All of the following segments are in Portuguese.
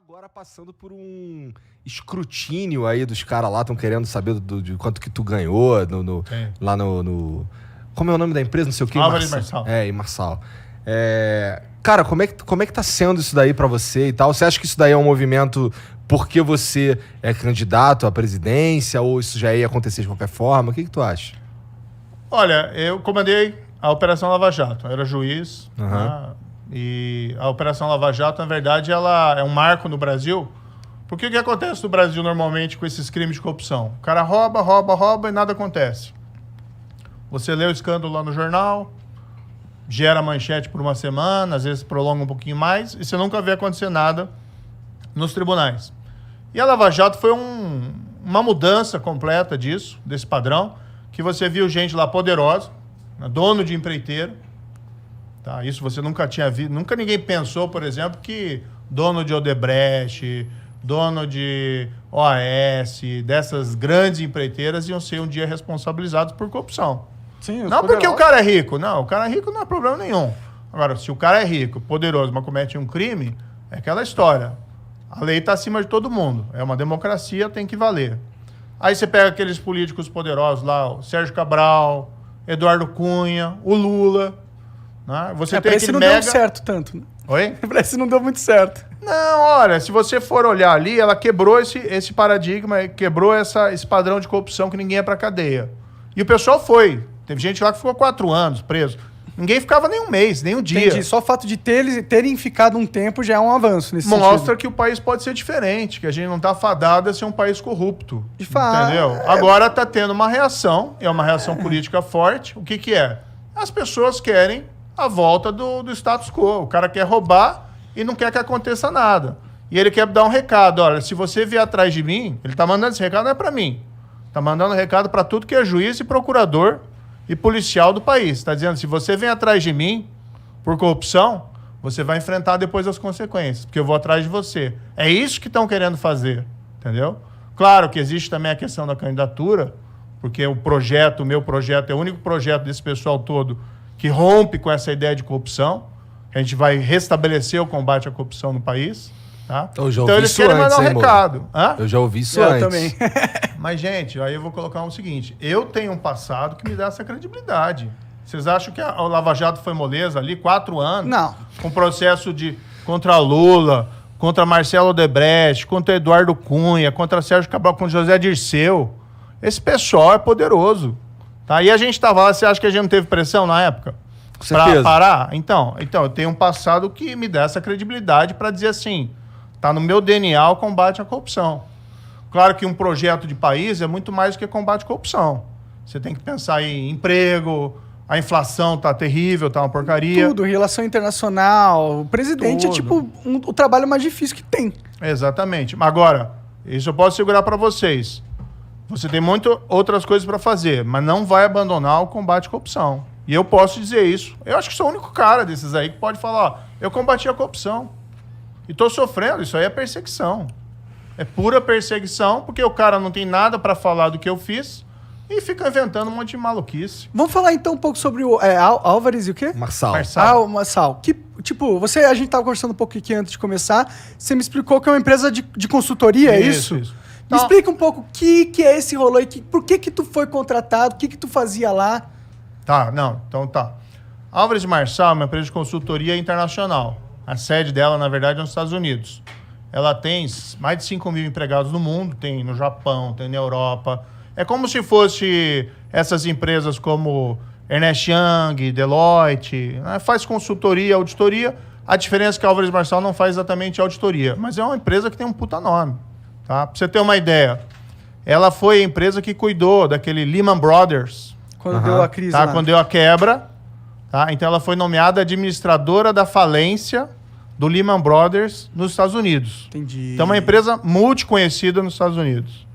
agora passando por um escrutínio aí dos caras lá, estão querendo saber de quanto que tu ganhou lá no... Como é o nome da empresa? Não sei o que. Álvares Marçal. É, em Marçal. Cara, como é que tá sendo isso daí pra você e tal? Você acha que isso daí é um movimento porque você é candidato à presidência ou isso já ia acontecer de qualquer forma? O que tu acha? Olha, eu comandei a Operação Lava Jato. Eu era juiz, Uhum. né? E a Operação Lava Jato, na verdade, ela é um marco no Brasil. Porque o que acontece no Brasil normalmente com esses crimes de corrupção? O cara rouba e nada acontece. Você lê o escândalo lá no jornal, gera manchete por uma semana, às vezes prolonga um pouquinho mais, e você nunca vê acontecer nada nos tribunais. E a Lava Jato foi uma mudança completa disso, desse padrão, que você viu gente lá poderosa, né, dono de empreiteiro. Tá? Isso você nunca tinha visto. Nunca ninguém pensou, por exemplo, que dono de Odebrecht, dono de OAS, dessas grandes empreiteiras iam ser um dia responsabilizados por corrupção. Sim, não porque o cara é rico. Não, o cara é rico não é problema nenhum. Agora, se o cara é rico, poderoso, mas comete um crime, é aquela história. A lei está acima de todo mundo. É uma democracia, tem que valer. Aí você pega aqueles políticos poderosos lá, o Sérgio Cabral, Eduardo Cunha, o Lula. Né? Você tem parece que não deu certo tanto. Né? Oi? Parece que não deu muito certo. Não, olha, se você for olhar ali, ela quebrou esse paradigma, quebrou esse padrão de corrupção que ninguém é pra cadeia. E o pessoal foi. Teve gente lá que ficou 4 anos preso. Ninguém ficava nem um mês, nem um dia. Entendi. Só o fato de terem ficado um tempo já é um avanço nesse Mostra sentido. que o país pode ser diferente, que a gente não tá fadado a ser um país corrupto. De fato. Entendeu? Agora tá tendo uma reação, é uma reação política forte. O que que é? As pessoas querem a volta do status quo. O cara quer roubar e não quer que aconteça nada. E ele quer dar um recado. Olha, se você vier atrás de mim, ele tá mandando esse recado, não é pra mim. Tá mandando recado pra tudo que é juiz e procurador e policial do país. Está dizendo, se você vem atrás de mim por corrupção, você vai enfrentar depois as consequências, porque eu vou atrás de você. É isso que estão querendo fazer, entendeu? Claro que existe também a questão da candidatura, porque o meu projeto, é o único projeto desse pessoal todo que rompe com essa ideia de corrupção. A gente vai restabelecer o combate à corrupção no país. Tá? Então eles querem mandar um recado. Eu já ouvi isso Eu antes. também. Mas, gente, aí eu vou colocar o seguinte. Eu tenho um passado que me dá essa credibilidade. Vocês acham que a Lava Jato foi moleza ali? 4 anos? Não. Com processo contra Lula, contra Marcelo Odebrecht, contra Eduardo Cunha, contra Sérgio Cabral, contra José Dirceu. Esse pessoal é poderoso. Tá? E a gente estava lá, você acha que a gente não teve pressão na época? Com certeza. Pra parar? Então, eu tenho um passado que me dá essa credibilidade para dizer assim, tá no meu DNA o combate à corrupção. Claro que um projeto de país é muito mais do que combate à corrupção. Você tem que pensar em emprego, a inflação tá terrível, tá uma porcaria. Tudo, relação internacional. O presidente é tipo o trabalho mais difícil que tem. Exatamente. Agora, isso eu posso segurar para vocês. Você tem muitas outras coisas para fazer, mas não vai abandonar o combate à corrupção. E eu posso dizer isso. Eu acho que sou o único cara desses aí que pode falar, ó, eu combati a corrupção. E tô sofrendo, isso aí é perseguição. É pura perseguição, porque o cara não tem nada para falar do que eu fiz e fica inventando um monte de maluquice. Vamos falar então um pouco sobre o Álvares e o quê? Marçal. O Marçal. Que, tipo, a gente tava conversando um pouco aqui antes de começar, você me explicou que é uma empresa de consultoria, é isso? Isso. Me explica um pouco o que é esse rolê, por que tu foi contratado, o que tu fazia lá? Então tá. Álvares Marçal é uma empresa de consultoria internacional. A sede dela, na verdade, é nos Estados Unidos. Ela tem mais de 5 mil empregados no mundo, tem no Japão, tem na Europa. É como se fosse essas empresas como Ernst Young, Deloitte, né? Faz consultoria, auditoria. A diferença é que a Álvares Marçal não faz exatamente auditoria, mas é uma empresa que tem um puta nome. Tá? Pra você ter uma ideia, ela foi a empresa que cuidou daquele Lehman Brothers. Quando deu a crise Tá? lá. Quando deu a quebra. Tá? Então ela foi nomeada administradora da falência do Lehman Brothers nos Estados Unidos. Entendi. Então é uma empresa multiconhecida nos Estados Unidos.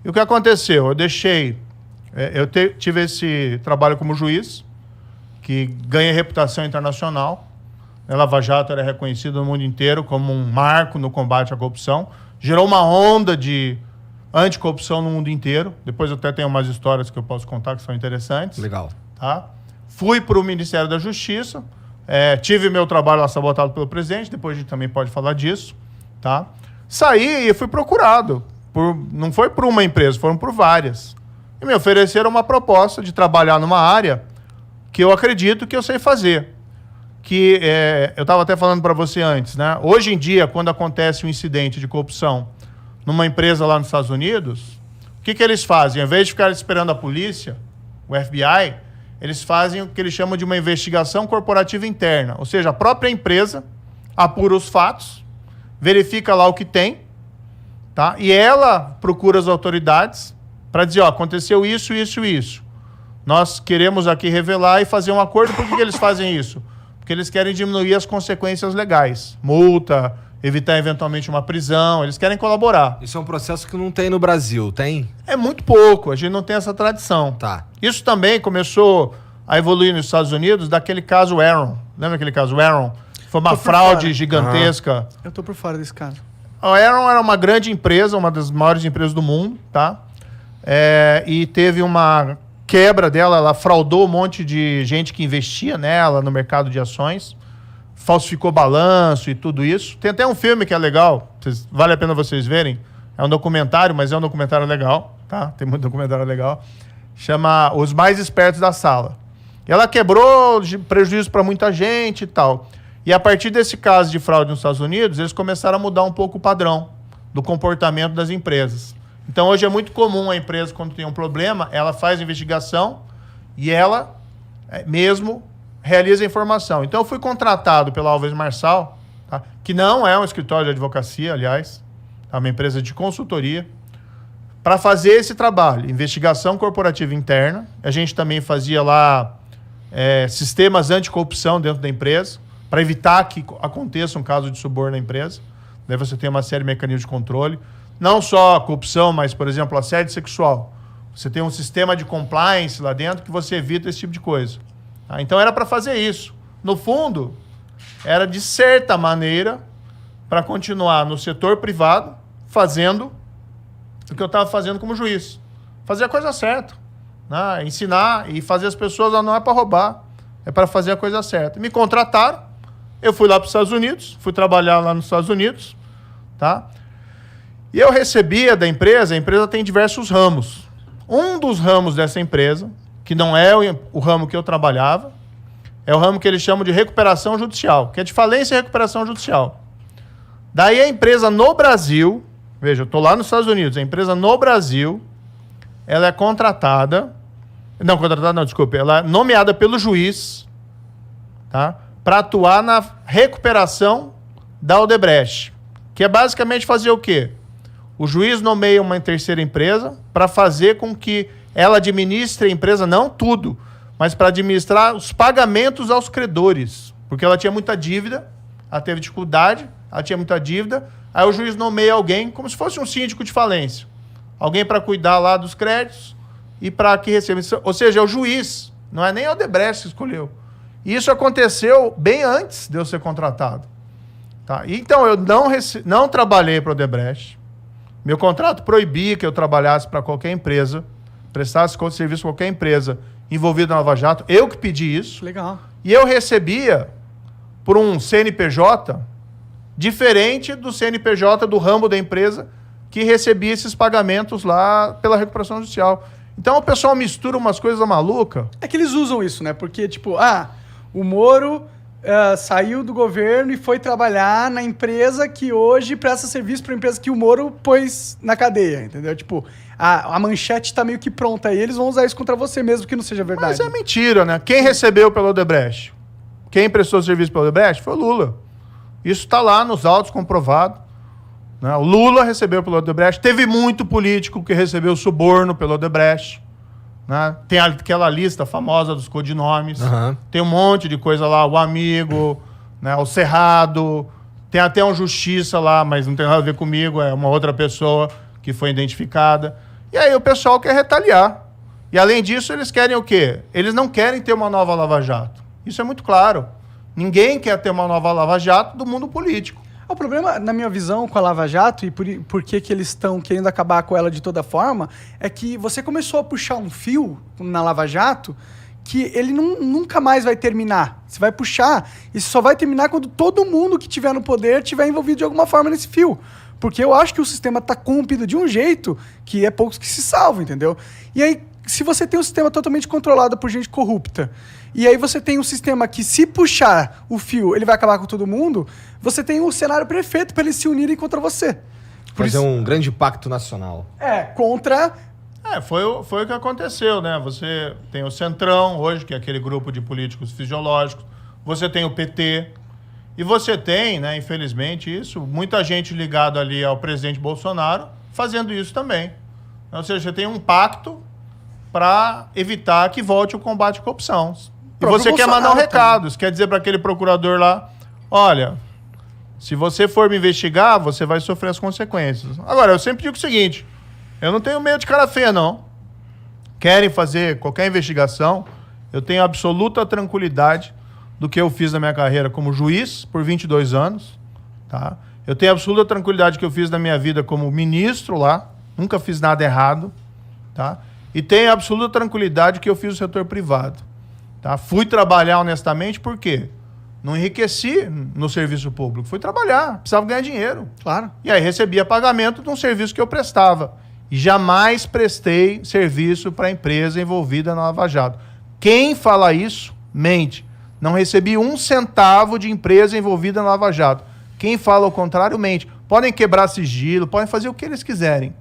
E o que aconteceu? Eu tive esse trabalho como juiz, que ganha reputação internacional. A Lava Jato era reconhecida no mundo inteiro como um marco no combate à corrupção. Gerou uma onda de anticorrupção no mundo inteiro. Depois eu até tenho umas histórias que eu posso contar que são interessantes. Legal. Tá? Fui para o Ministério da Justiça. Tive meu trabalho lá sabotado pelo presidente. Depois a gente também pode falar disso. Tá? Saí e fui procurado. Não foi por uma empresa, foram por várias. E me ofereceram uma proposta de trabalhar numa área que eu acredito que eu sei fazer. Eu estava até falando para você antes, né? Hoje em dia, quando acontece um incidente de corrupção numa empresa lá nos Estados Unidos, o que eles fazem? Ao invés de ficar esperando a polícia, o FBI, eles fazem o que eles chamam de uma investigação corporativa interna. Ou seja, a própria empresa apura os fatos, verifica lá o que tem, tá? E ela procura as autoridades para dizer, aconteceu isso, isso e isso. Nós queremos aqui revelar e fazer um acordo. Por que eles fazem isso? Porque eles querem diminuir as consequências legais. Multa, evitar eventualmente uma prisão, eles querem colaborar. Isso é um processo que não tem no Brasil, tem? É muito pouco, a gente não tem essa tradição. Tá. Isso também começou a evoluir nos Estados Unidos daquele caso Enron. Lembra aquele caso Enron? Foi uma fraude gigantesca. Eu tô por fora desse caso. A Enron era uma grande empresa, uma das maiores empresas do mundo, tá? E teve uma quebra dela, ela fraudou um monte de gente que investia nela no mercado de ações, falsificou balanço e tudo isso. Tem até um filme que é legal, vale a pena vocês verem. É um documentário, mas é um documentário legal, tá? Tem muito documentário legal. Chama Os Mais Espertos da Sala. E ela quebrou prejuízo para muita gente e tal. E a partir desse caso de fraude nos Estados Unidos, eles começaram a mudar um pouco o padrão do comportamento das empresas. Então, hoje é muito comum a empresa, quando tem um problema, ela faz investigação e ela mesmo realiza a informação. Então, eu fui contratado pela Alves Marçal, tá? Que não é um escritório de advocacia, aliás, é uma empresa de consultoria, para fazer esse trabalho, investigação corporativa interna. A gente também fazia lá sistemas anticorrupção dentro da empresa, para evitar que aconteça um caso de suborno na empresa. Daí você tem uma série de mecanismos de controle. Não só a corrupção, mas, por exemplo, assédio sexual. Você tem um sistema de compliance lá dentro que você evita esse tipo de coisa. Tá? Então, era para fazer isso. No fundo, era, de certa maneira, para continuar no setor privado, fazendo o que eu estava fazendo como juiz. Fazer a coisa certa. Né? Ensinar e fazer as pessoas, não é para roubar, é para fazer a coisa certa. Me contrataram, eu fui lá para os Estados Unidos, fui trabalhar lá nos Estados Unidos, tá? E eu recebia da empresa, a empresa tem diversos ramos. Um dos ramos dessa empresa, que não é o ramo que eu trabalhava, é o ramo que eles chamam de recuperação judicial, que é de falência e recuperação judicial. Daí a empresa no Brasil, veja, eu estou lá nos Estados Unidos, a empresa no Brasil, ela é contratada, ela é nomeada pelo juiz, tá? Para atuar na recuperação da Odebrecht, que é basicamente fazer o quê? O juiz nomeia uma terceira empresa para fazer com que ela administre a empresa, não tudo, mas para administrar os pagamentos aos credores. Porque ela tinha muita dívida, ela teve dificuldade, ela tinha muita dívida, aí o juiz nomeia alguém como se fosse um síndico de falência. Alguém para cuidar lá dos créditos e para que receba. Ou seja, é o juiz, não é nem a Odebrecht que escolheu. E isso aconteceu bem antes de eu ser contratado. Tá? Então, eu não trabalhei para a Odebrecht. Meu contrato proibia que eu trabalhasse para qualquer empresa, prestasse serviço para qualquer empresa envolvida na Lava Jato. Eu que pedi isso. Legal. E eu recebia por um CNPJ diferente do CNPJ do ramo da empresa que recebia esses pagamentos lá pela recuperação judicial. Então o pessoal mistura umas coisas malucas. É que eles usam isso, né? Porque, tipo, o Moro saiu do governo e foi trabalhar na empresa que hoje presta serviço para a empresa que o Moro pôs na cadeia, entendeu? Tipo, a manchete tá meio que pronta aí, eles vão usar isso contra você mesmo que não seja verdade. Mas é mentira, né? Quem recebeu pelo Odebrecht? Quem prestou serviço pelo Odebrecht foi o Lula. Isso está lá nos autos comprovado. Né? O Lula recebeu pelo Odebrecht. Teve muito político que recebeu suborno pelo Odebrecht. Né? Tem aquela lista famosa dos codinomes. Uhum. Tem um monte de coisa lá. O Amigo, né? O Cerrado. Tem até um Justiça lá, mas não tem nada a ver comigo. É uma outra pessoa que foi identificada. E aí o pessoal quer retaliar. E além disso, eles querem o quê? Eles não querem ter uma nova Lava Jato. Isso é muito claro. Ninguém quer ter uma nova Lava Jato do mundo político. O problema, na minha visão, com a Lava Jato e por que eles estão querendo acabar com ela de toda forma, é que você começou a puxar um fio na Lava Jato que ele nunca mais vai terminar. Você vai puxar e só vai terminar quando todo mundo que estiver no poder estiver envolvido de alguma forma nesse fio. Porque eu acho que o sistema tá corrompido de um jeito que é poucos que se salvam, entendeu? E aí, se você tem um sistema totalmente controlado por gente corrupta, e aí você tem um sistema que, se puxar o fio, ele vai acabar com todo mundo, você tem um cenário perfeito para eles se unirem contra você. Fazer um grande pacto nacional. Contra... Foi o que aconteceu, né? Você tem o Centrão hoje, que é aquele grupo de políticos fisiológicos. Você tem o PT. E você tem, né, infelizmente, muita gente ligada ali ao presidente Bolsonaro fazendo isso também. Ou seja, você tem um pacto para evitar que volte o combate à corrupção. E você quer mandar um recado. Você quer dizer para aquele procurador lá, olha, se você for me investigar, você vai sofrer as consequências. Agora, eu sempre digo o seguinte, eu não tenho medo de cara feia, não. Querem fazer qualquer investigação, eu tenho absoluta tranquilidade do que eu fiz na minha carreira como juiz por 22 anos. Tá? Eu tenho absoluta tranquilidade do que eu fiz na minha vida como ministro lá, nunca fiz nada errado. Tá? E tenho absoluta tranquilidade do que eu fiz no setor privado. Tá? Fui trabalhar honestamente, por quê? Não enriqueci no serviço público. Fui trabalhar, precisava ganhar dinheiro. Claro. E aí recebia pagamento de um serviço que eu prestava. E jamais prestei serviço para a empresa envolvida na Lava Jato. Quem fala isso, mente. Não recebi 1 centavo de empresa envolvida na Lava Jato. Quem fala o contrário, mente. Podem quebrar sigilo, podem fazer o que eles quiserem.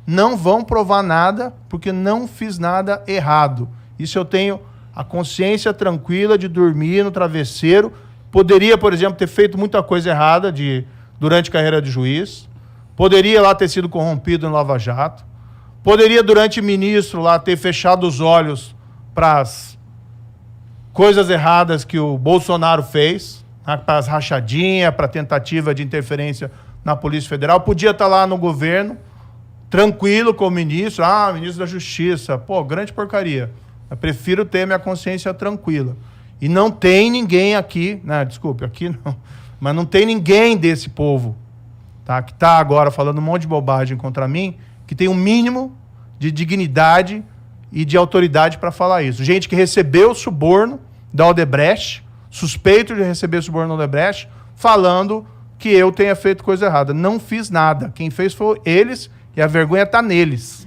Não vão provar nada, porque não fiz nada errado. Isso eu tenho a consciência tranquila de dormir no travesseiro. Poderia, por exemplo, ter feito muita coisa errada durante a carreira de juiz. Poderia lá ter sido corrompido no Lava Jato. Poderia, durante ministro, lá ter fechado os olhos para as coisas erradas que o Bolsonaro fez, né, para as rachadinhas, para a tentativa de interferência na Polícia Federal. Podia estar lá no governo, tranquilo com o ministro. Ministro da Justiça. Pô, grande porcaria. Eu prefiro ter minha consciência tranquila. E não tem ninguém aqui, né, desculpe, aqui não, mas não tem ninguém desse povo, tá, que está agora falando um monte de bobagem contra mim, que tem um mínimo de dignidade e de autoridade para falar isso. Gente que recebeu suborno da Odebrecht, suspeito de receber suborno da Odebrecht, falando que eu tenha feito coisa errada. Não fiz nada. Quem fez foi eles e a vergonha está neles.